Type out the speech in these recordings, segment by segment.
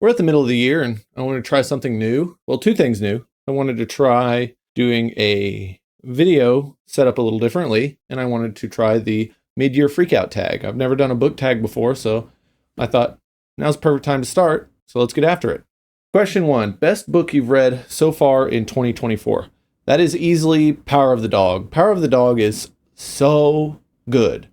we're at the middle of the year and I wanted to try something new. Well, two things new. I wanted to try doing a video set up a little differently, and I wanted to try the mid-year freakout tag. I've never done a book tag before, so I thought now's the perfect time to start, so let's get after it. Question 1, best book you've read so far in 2024. That is easily Power of the Dog. Power of the Dog is so good.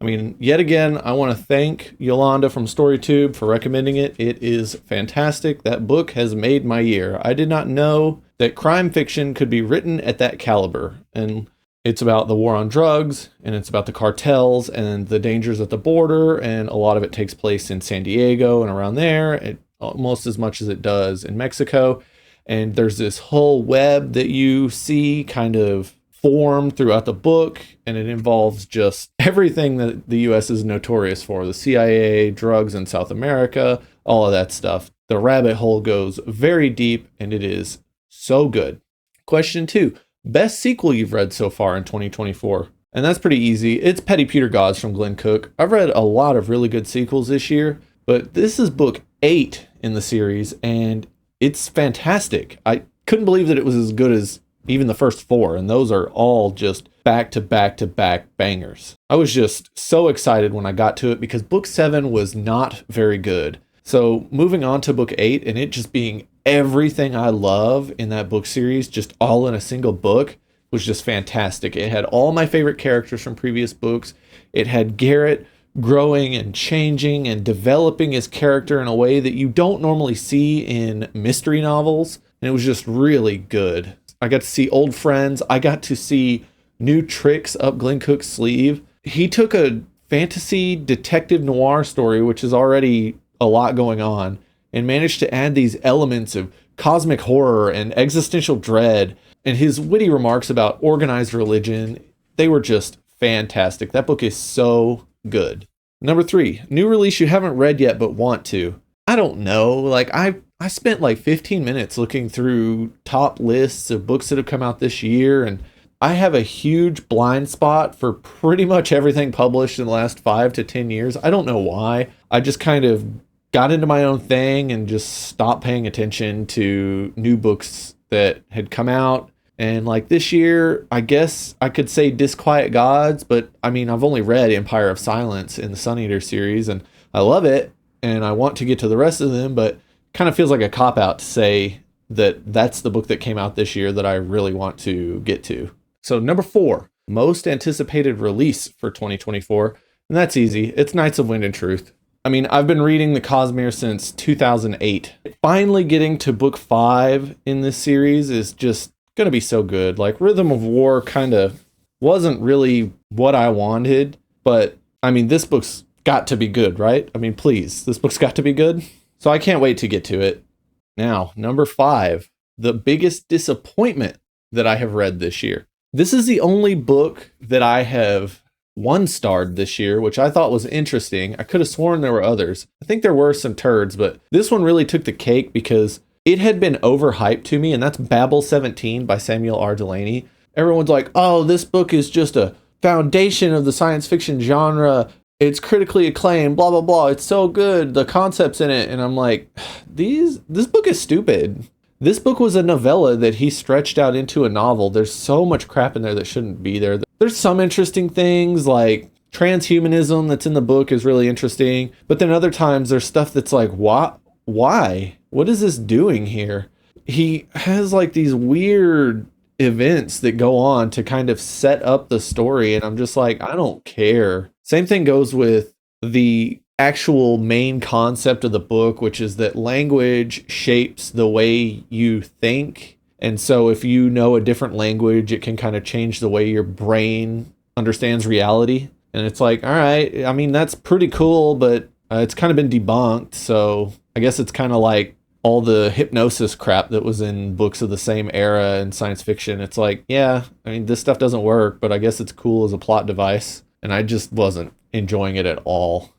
I mean, yet again, I want to thank Yolanda from StoryTube for recommending it. It is fantastic. That book has made my year. I did not know that crime fiction could be written at that caliber. And it's about the war on drugs, and it's about the cartels and the dangers at the border, and a lot of it takes place in San Diego and around there, almost as much as it does in Mexico. And there's this whole web that you see kind of form throughout the book, and it involves just everything that the US is notorious for. The CIA, drugs in South America, all of that stuff. The rabbit hole goes very deep, and it is so good. Question 2, best sequel you've read so far in 2024. And that's pretty easy. It's Petty Pewter Gods from Glenn Cook. I've read a lot of really good sequels this year, but this is book 8 in the series, and it's fantastic. I couldn't believe that it was as good as even the first 4, and those are all just back to back to back bangers. I was just so excited when I got to it because book 7 was not very good. So moving on to book 8 and it just being everything I love in that book series, just all in a single book, was just fantastic. It had all my favorite characters from previous books. It had Garrett growing and changing and developing his character in a way that you don't normally see in mystery novels. And it was just really good. I got to see old friends. I got to see new tricks up Glenn Cook's sleeve. He took a fantasy detective noir story, which is already a lot going on, and managed to add these elements of cosmic horror and existential dread. And his witty remarks about organized religion, they were just fantastic. That book is so good. Number 3, new release you haven't read yet but want to. I don't know. Like I spent like 15 minutes looking through top lists of books that have come out this year, and I have a huge blind spot for pretty much everything published in the last 5 to 10 years. I don't know why. I just kind of got into my own thing and just stopped paying attention to new books that had come out. And like this year, I guess I could say Disquiet Gods, but I mean, I've only read Empire of Silence in the Sun Eater series, and I love it, and I want to get to the rest of them, but kind of feels like a cop-out to say that that's the book that came out this year that I really want to get to. So number 4, most anticipated release for 2024, and that's easy. It's Knights of Wind and Truth. I mean, I've been reading the Cosmere since 2008. Finally getting to book 5 in this series is just going to be so good. Like, Rhythm of War kind of wasn't really what I wanted, but I mean, this book's got to be good, right? I mean, please, this book's got to be good. So I can't wait to get to it. Now, number 5, the biggest disappointment that I have read this year. This is the only book that I have 1-starred this year, which I thought was interesting. I could have sworn there were others. I think there were some turds, but this one really took the cake because it had been overhyped to me, and that's Babel 17 by Samuel R. Delany. Everyone's like, oh, this book is just a foundation of the science fiction genre. It's critically acclaimed, blah, blah, blah. It's so good. The concepts in it. And I'm like, this book is stupid. This book was a novella that he stretched out into a novel. There's so much crap in there that shouldn't be there. There's some interesting things like transhumanism that's in the book is really interesting. But then other times there's stuff that's like, what? Why? What is this doing here? He has like these weird events that go on to kind of set up the story. And I'm just like, I don't care. Same thing goes with the actual main concept of the book, which is that language shapes the way you think. And so if you know a different language, it can kind of change the way your brain understands reality. And it's like, all right, I mean, that's pretty cool, but it's kind of been debunked. So I guess it's kind of like all the hypnosis crap that was in books of the same era in science fiction. It's like, yeah, I mean, this stuff doesn't work, but I guess it's cool as a plot device. And I just wasn't enjoying it at all.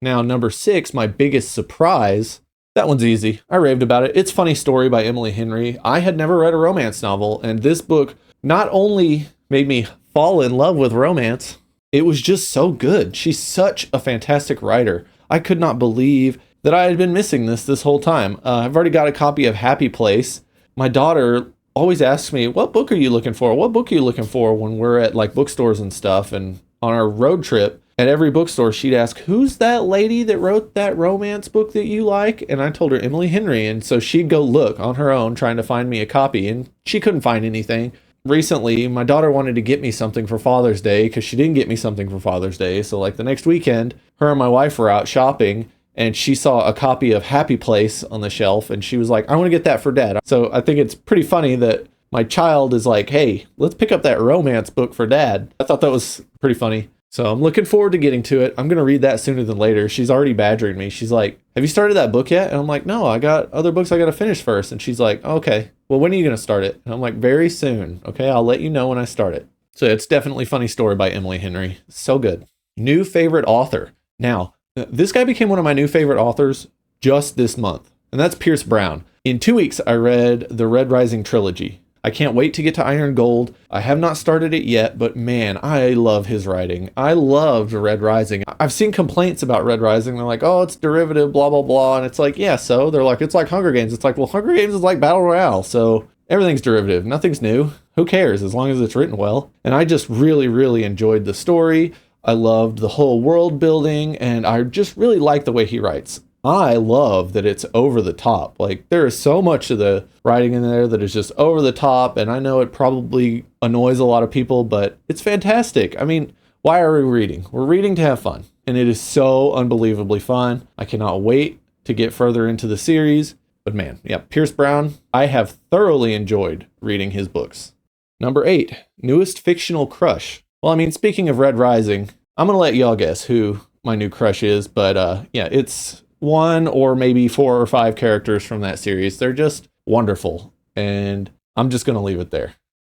Now, number 6, my biggest surprise. That one's easy. I raved about it. It's Funny Story by Emily Henry. I had never read a romance novel, and this book not only made me fall in love with romance, it was just so good. She's such a fantastic writer. I could not believe that I had been missing this whole time. I've already got a copy of Happy Place. My daughter always asks me, what book are you looking for? What book are you looking for when we're at like bookstores and stuff? And on our road trip, at every bookstore, she'd ask, who's that lady that wrote that romance book that you like? And I told her Emily Henry. And so she'd go look on her own trying to find me a copy, and she couldn't find anything. Recently, my daughter wanted to get me something for Father's Day because she didn't get me something for Father's Day. So like the next weekend, her and my wife were out shopping, and she saw a copy of Happy Place on the shelf, and she was like, I want to get that for Dad. So I think it's pretty funny that my child is like, hey, let's pick up that romance book for Dad. I thought that was pretty funny. So I'm looking forward to getting to it. I'm going to read that sooner than later. She's already badgering me. She's like, have you started that book yet? And I'm like, no, I got other books I got to finish first. And she's like, okay, well, when are you going to start it? And I'm like, very soon. Okay, I'll let you know when I start it. So it's definitely Funny Story by Emily Henry. So good. New favorite author. Now, this guy became one of my new favorite authors just this month, and that's Pierce Brown. In 2 weeks, I read the Red Rising trilogy. I can't wait to get to Iron Gold. I have not started it yet, but man, I love his writing. I loved Red Rising. I've seen complaints about Red Rising. They're like, oh, it's derivative, blah, blah, blah. And it's like, yeah, so they're like, it's like Hunger Games. It's like, well, Hunger Games is like Battle Royale. So everything's derivative. Nothing's new. Who cares as long as it's written well? And I just really, really enjoyed the story. I loved the whole world building, and I just really like the way he writes. I love that it's over the top. Like, there is so much of the writing in there that is just over the top, and I know it probably annoys a lot of people, but it's fantastic. I mean, why are we reading? We're reading to have fun, and it is so unbelievably fun. I cannot wait to get further into the series. But man, yeah, Pierce Brown, I have thoroughly enjoyed reading his books. Number 8, newest fictional crush. Well, I mean, speaking of Red Rising, I'm going to let y'all guess who my new crush is, but yeah, it's one or maybe 4 or 5 characters from that series. They're just wonderful, and I'm just going to leave it there.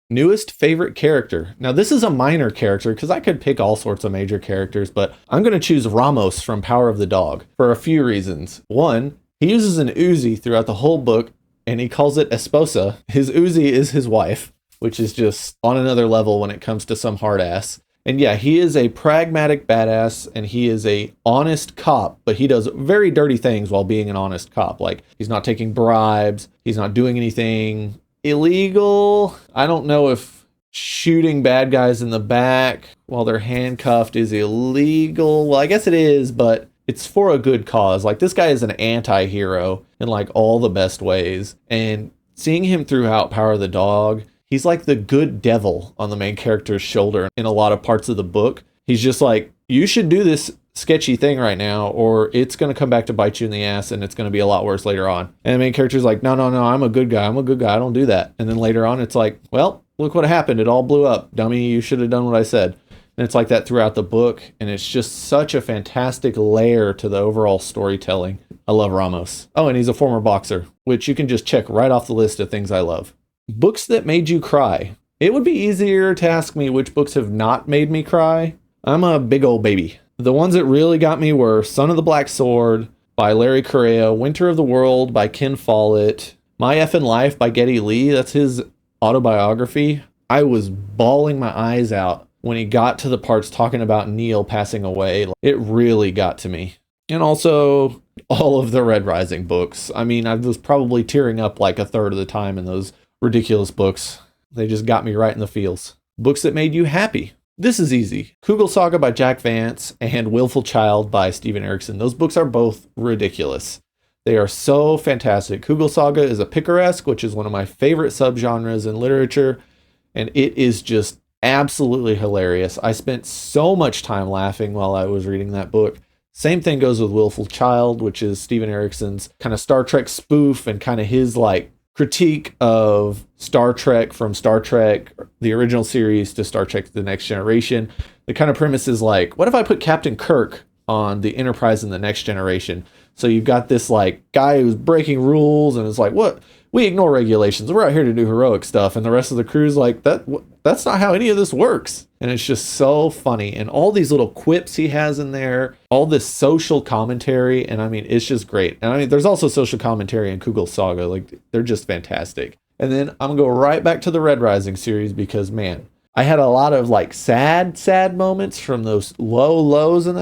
Newest favorite character. Now, this is a minor character because I could pick all sorts of major characters, but I'm going to choose Ramos from Power of the Dog for a few reasons. One, he uses an Uzi throughout the whole book, and he calls it Esposa. His Uzi is his wife, which is just on another level when it comes to some hard ass. And yeah, he is a pragmatic badass, and he is a honest cop, but he does very dirty things while being an honest cop. Like, he's not taking bribes, he's not doing anything illegal. I don't know if shooting bad guys in the back while they're handcuffed is illegal. Well, I guess it is, but it's for a good cause. Like, this guy is an anti-hero in like all the best ways. And seeing him throughout Power of the Dog, he's like the good devil on the main character's shoulder in a lot of parts of the book. He's just like, you should do this sketchy thing right now, or it's going to come back to bite you in the ass, and it's going to be a lot worse later on. And the main character's like, no, I'm a good guy. I don't do that. And then later on, it's like, well, look what happened. It all blew up. Dummy, you should have done what I said. And it's like that throughout the book, and it's just such a fantastic layer to the overall storytelling. I love Ramos. Oh, and he's a former boxer, which you can just check right off the list of things I love. Books that made you cry. It would be easier to ask me which books have not made me cry. I'm a big old baby. The ones that really got me were Son of the Black Sword by Larry Correa, Winter of the World by Ken Follett, My Effin' Life by Geddy Lee. That's his autobiography. I was bawling my eyes out when he got to the parts talking about Neil passing away. It really got to me. And also all of the Red Rising books. I mean, I was probably tearing up like a third of the time in those ridiculous books. They just got me right in the feels. Books that made you happy. This is easy. Kugel Saga by Jack Vance and Willful Child by Steven Erikson. Those books are both ridiculous. They are so fantastic. Kugel Saga is a picaresque, which is one of my favorite subgenres in literature, and it is just absolutely hilarious. I spent so much time laughing while I was reading that book. Same thing goes with Willful Child, which is Steven Erikson's kind of Star Trek spoof and kind of his like critique of Star Trek from Star Trek, the original series, to Star Trek The Next Generation. The kind of premise is like, what if I put Captain Kirk on the Enterprise in The Next Generation? So you've got this like guy who's breaking rules and is like, what? We ignore regulations. We're out here to do heroic stuff. And the rest of the crew's like, that's not how any of this works. And it's just so funny. And all these little quips he has in there, all this social commentary. And I mean, it's just great. And I mean, there's also social commentary in Kugel Saga. Like, they're just fantastic. And then I'm going to go right back to the Red Rising series because, man, I had a lot of like sad moments from those lows in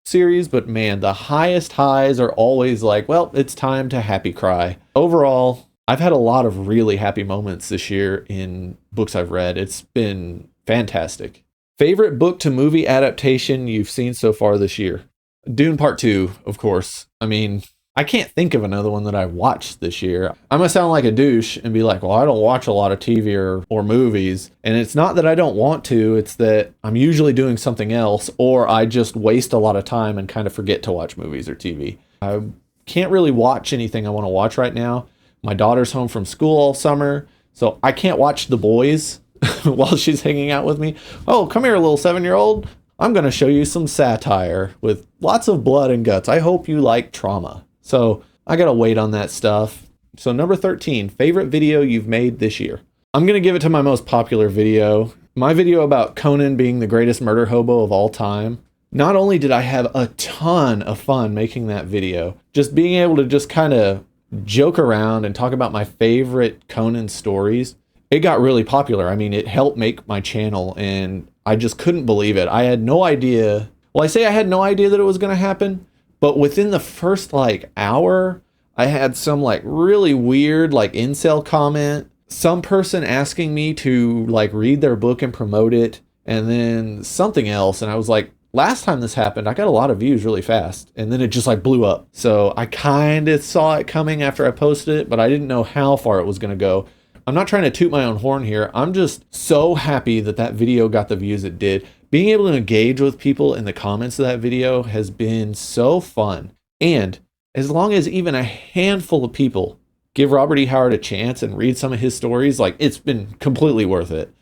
series, but man, the highest highs are always like, well, it's time to happy cry. Overall, I've had a lot of really happy moments this year in books I've read. It's been fantastic. Favorite book to movie adaptation you've seen so far this year? Dune Part 2, of course. I mean, I can't think of another one that I watched this year. I'm going to sound like a douche and be like, well, I don't watch a lot of TV or movies. And it's not that I don't want to, it's that I'm usually doing something else, or I just waste a lot of time and kind of forget to watch movies or TV. I can't really watch anything I want to watch right now. My daughter's home from school all summer, so I can't watch The Boys while she's hanging out with me. Oh, come here, little 7-year-old. I'm going to show you some satire with lots of blood and guts. I hope you like trauma. So I got to wait on that stuff. So number 13, favorite video you've made this year. I'm going to give it to my most popular video. My video about Conan being the greatest murder hobo of all time. Not only did I have a ton of fun making that video, just being able to just kind of joke around and talk about my favorite Conan stories, it got really popular. I mean, it helped make my channel, and I just couldn't believe it. I had no idea. Well, I say I had no idea that it was going to happen, but within the first hour, I had some really weird incel comment, some person asking me to read their book and promote it, and then something else. And I was like, last time this happened, I got a lot of views really fast, and then it just blew up. So I kind of saw it coming after I posted it, but I didn't know how far it was going to go. I'm not trying to toot my own horn here. I'm just so happy that that video got the views it did. Being able to engage with people in the comments of that video has been so fun. And as long as even a handful of people give Robert E. Howard a chance and read some of his stories, it's been completely worth it.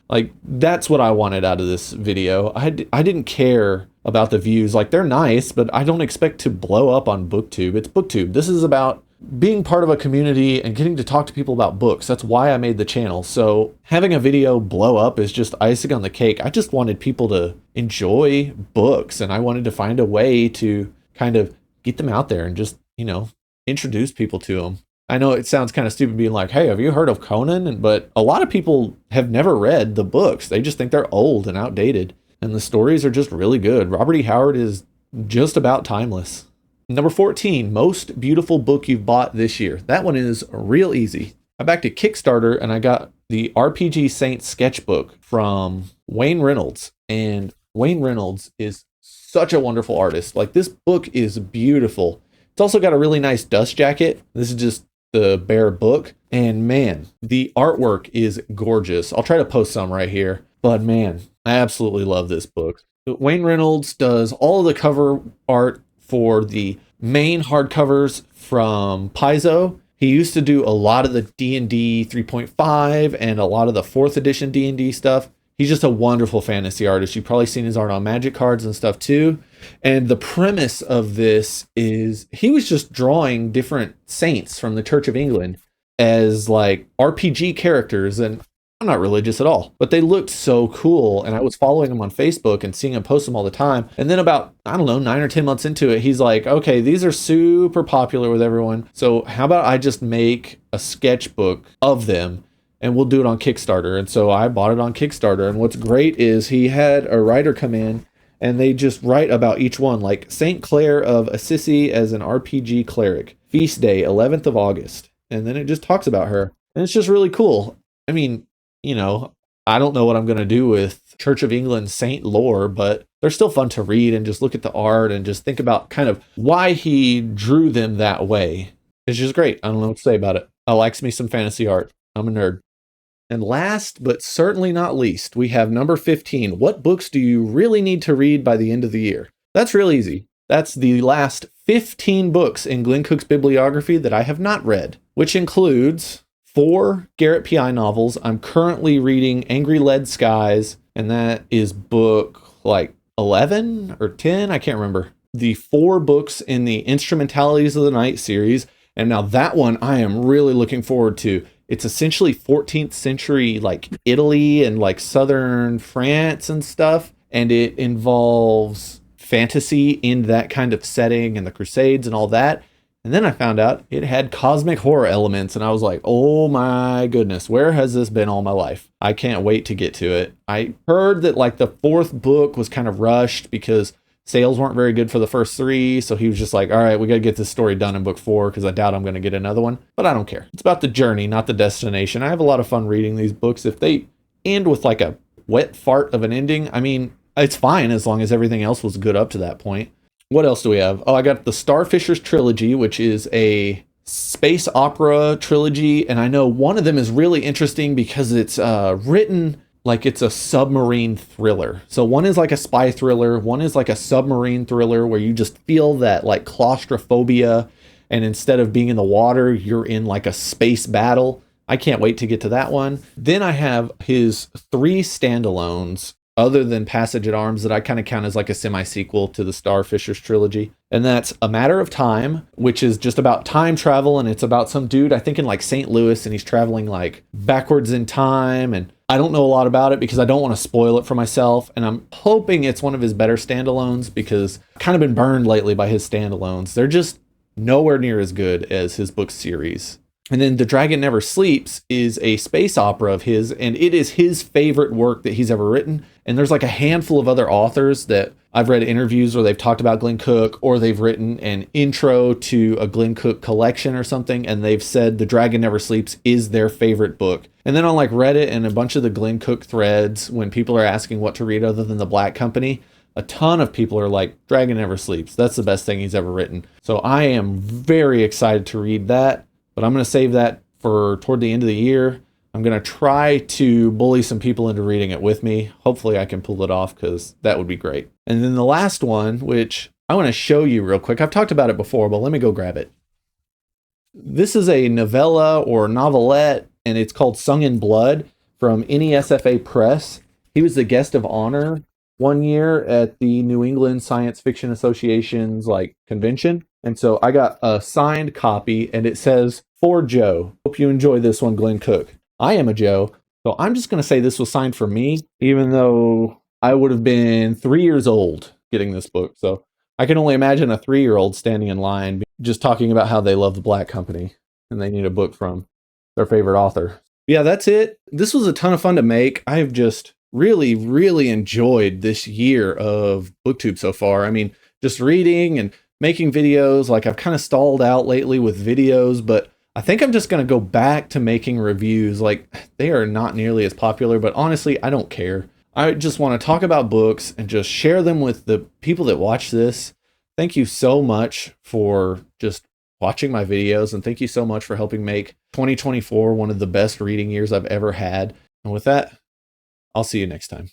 That's what I wanted out of this video. I didn't care about the views. They're nice, but I don't expect to blow up on booktube. It's booktube. This is about being part of a community and getting to talk to people about books. That's why I made the channel. So having a video blow up is just icing on the cake. I just wanted people to enjoy books, and I wanted to find a way to kind of get them out there and just, introduce people to them. I know it sounds kind of stupid being like, hey, have you heard of Conan? But a lot of people have never read the books. They just think they're old and outdated. And the stories are just really good. Robert E. Howard is just about timeless. Number 14, most beautiful book you've bought this year. That one is real easy. I backed a Kickstarter and I got the RPG Saints sketchbook from Wayne Reynolds. And Wayne Reynolds is such a wonderful artist. This book is beautiful. It's also got a really nice dust jacket. This is just the bare book. And man, the artwork is gorgeous. I'll try to post some right here. But man, I absolutely love this book. Wayne Reynolds does all of the cover art for the main hardcovers from Paizo. He used to do a lot of the D&D 3.5 and a lot of the 4th edition D&D stuff. He's just a wonderful fantasy artist. You've probably seen his art on Magic cards and stuff too. And the premise of this is he was just drawing different saints from the Church of England as RPG characters. And I'm not religious at all, but they looked so cool. And I was following him on Facebook and seeing him post them all the time. And then about, 9 or 10 months into it, he's like, okay, these are super popular with everyone. So how about I just make a sketchbook of them and we'll do it on Kickstarter. And so I bought it on Kickstarter. And what's great is he had a writer come in and they just write about each one, like St. Clair of Assisi as an RPG cleric, feast day, 11th of August. And then it just talks about her. And it's just really cool. I mean, I don't know what I'm going to do with Church of England saint lore, but they're still fun to read and just look at the art and just think about kind of why he drew them that way. It's just great. I don't know what to say about it. I likes me some fantasy art. I'm a nerd. And last, but certainly not least, we have number 15. What books do you really need to read by the end of the year? That's real easy. That's the last 15 books in Glenn Cook's bibliography that I have not read, which includes 4 Garrett P.I. novels. I'm currently reading Angry Lead Skies, and that is book 11 or 10, I can't remember. The 4 books in the Instrumentalities of the Night series, and now that one I am really looking forward to. It's essentially 14th century Italy and southern France and stuff, and it involves fantasy in that kind of setting and the Crusades and all that. And then I found out it had cosmic horror elements, and I was like, oh my goodness, where has this been all my life? I can't wait to get to it. I heard that the 4th book was kind of rushed because Sales weren't very good for the first 3, so he was just like, all right, we got to get this story done in book 4 because I doubt I'm going to get another one. But I don't care. It's about the journey, not the destination. I have a lot of fun reading these books. If they end with like a wet fart of an ending, I mean, it's fine as long as everything else was good up to that point. What else do we have? Oh, I got the Starfishers trilogy, which is a space opera trilogy. And I know one of them is really interesting because it's written like it's a submarine thriller. So one is like a spy thriller, one is like a submarine thriller where you just feel that like claustrophobia, and instead of being in the water, you're in like a space battle. I can't wait to get to that one. Then I have his 3 standalones other than Passage at Arms that I kind of count as like a semi-sequel to the Starfishers trilogy. And that's A Matter of Time, which is just about time travel, and it's about some dude, I think in like St. Louis, and he's traveling like backwards in time, and I don't know a lot about it because I don't want to spoil it for myself, and I'm hoping it's one of his better standalones because I've kind of been burned lately by his standalones. They're just nowhere near as good as his book series. And then The Dragon Never Sleeps is a space opera of his, and it is his favorite work that he's ever written. And there's like a handful of other authors that I've read interviews where they've talked about Glenn Cook, or they've written an intro to a Glenn Cook collection or something, and they've said The Dragon Never Sleeps is their favorite book. And then on like Reddit and a bunch of the Glenn Cook threads, when people are asking what to read other than The Black Company, a ton of people are like, Dragon Never Sleeps. That's the best thing he's ever written. So I am very excited to read that. But I'm going to save that for toward the end of the year. I'm going to try to bully some people into reading it with me. Hopefully I can pull it off because that would be great. And then the last one, which I want to show you real quick. I've talked about it before, but let me go grab it. This is a novella or novelette, and it's called Sung in Blood from NESFA Press. He was the guest of honor one year at the New England Science Fiction Association's like convention. And so I got a signed copy, and it says, "For Joe. Hope you enjoy this one, Glenn Cook." I am a Joe, so I'm just going to say this was signed for me, even though I would have been 3 years old getting this book. So I can only imagine a 3-year-old standing in line just talking about how they love The Black Company and they need a book from their favorite author. Yeah, that's it. This was a ton of fun to make. I've just really enjoyed this year of booktube so far. I mean, just reading and making videos. Like, I've kind of stalled out lately with videos, but I think I'm just going to go back to making reviews. Like, they are not nearly as popular, but honestly, I don't care. I just want to talk about books and just share them with the people that watch this. Thank you so much for just watching my videos, and thank you so much for helping make 2024 one of the best reading years I've ever had. And with that, I'll see you next time.